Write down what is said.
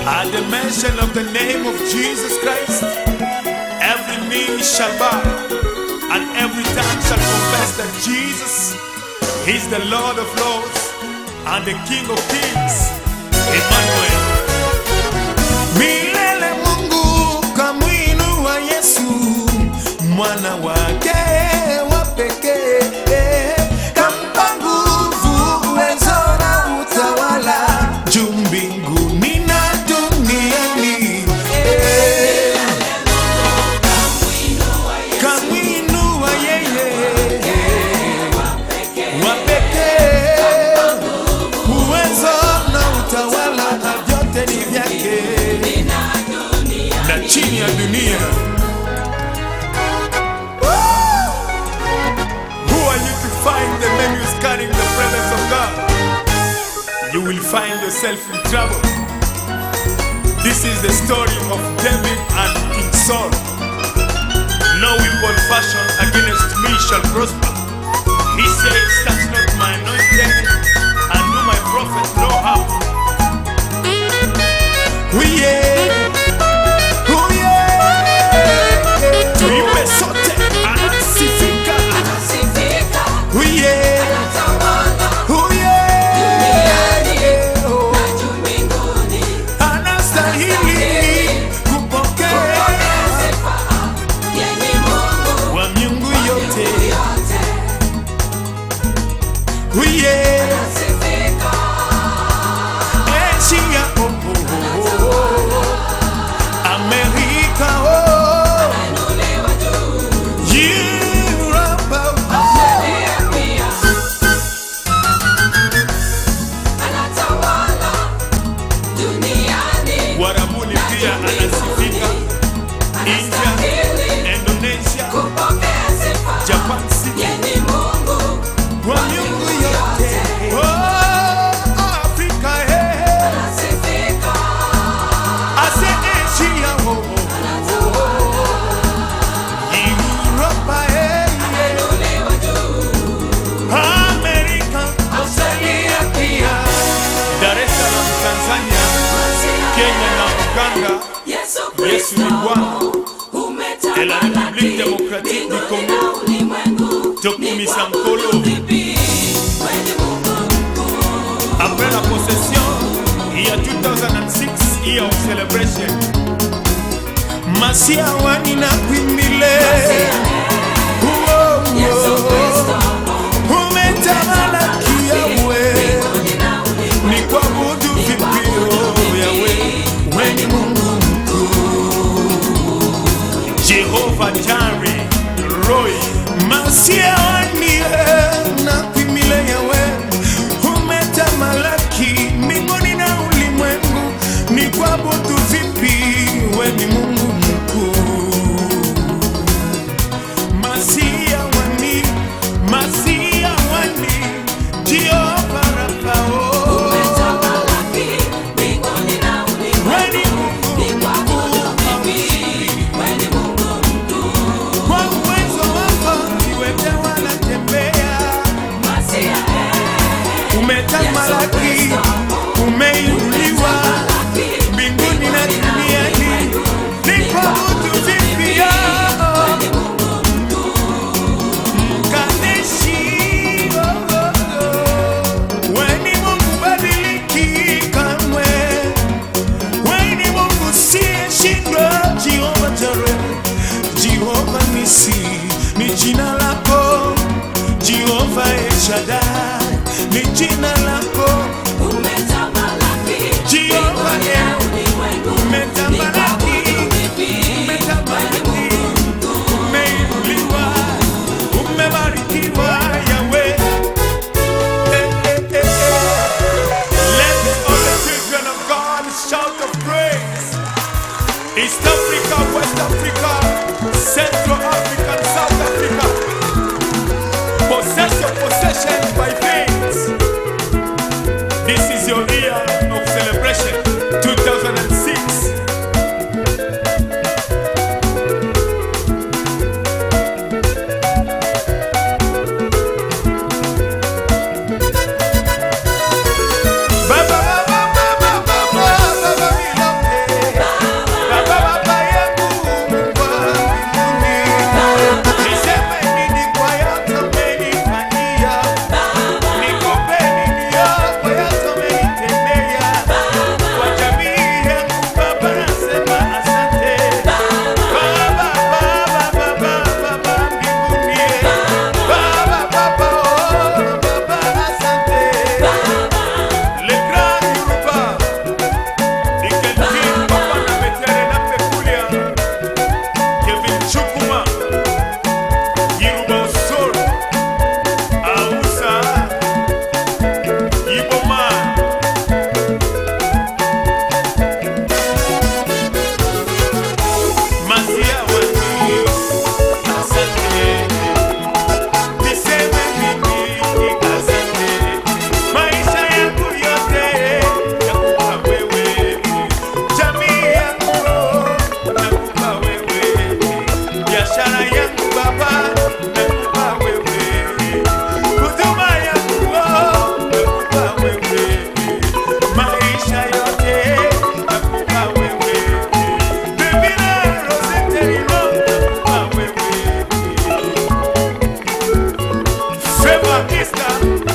At the mention of the name of Jesus Christ, every knee shall bow and every tongue shall confess that Jesus is the Lord of Lords and the King of Kings. Emmanuel. Milele Mungu kamwinua Yesu, mwana wake wa pekee, kampa nguvu, uwezo na utawala juu mbinguni na duniani. Kamwinua yeye wa pekee, uwezo na utawala vyote ni vyake na chini ya dunia. Find the men who's carrying the presence of God, you will find yourself in trouble. This is the story of David and King Saul. No weapon fashioned against me shall prosper. He says, touch not my anointed, and do my prophet no harm. Oh yeah, oh yeah. Tuimbe sote anasifika. Oh yeah, oh yeah, anastahili kupokea wa miungu yote. Oh yeah, Asia, America, Warabuni pia anasifika, India, Indonesia, Japan City, kwa miungu yote. Afrika ase Asia, Europa Amerika, Australia pia, Dar es Salaam Tanzania, Kenya na Uganda. Yesu ni Bwana. Et la République démocratique du Congo, Tokumi Sankolo. Après la possession, il y a 2006 year of celebration. Masia wani na kwimile. Umetamalaki Yahweh, ni kuabudu vipi Yahweh, weni Mungu mkuu. Jehovah Jireh, Roy, Masia wani na kwimile Yahweh, umetamalaki mbinguni na ulimwengu, ni kuabudu vipi weni Mungu mkuu. Masia wani, Masia wani, Jehovah Rapha. Umetamalaki, umeinuliwa mbinguni na duniani, ni kuabudu vipi Mkadeshi, weni Mungu badiliki kamwe, weni Mungu siyeshindwa. Jehovah Jireh, Jehovah Nisi ni jina lako, Jehovah El Shaddai ni jina lako. Umetamalaki, Jehovah umetamalaki, umetamalaki, umeinuliwa, umebarikiwa Yahweh. Let all the children of God shout of praise. East Africa, West Africa, Central Africa, and South Africa. Possess your possession by faith. This is your year of celebration, 2006. God.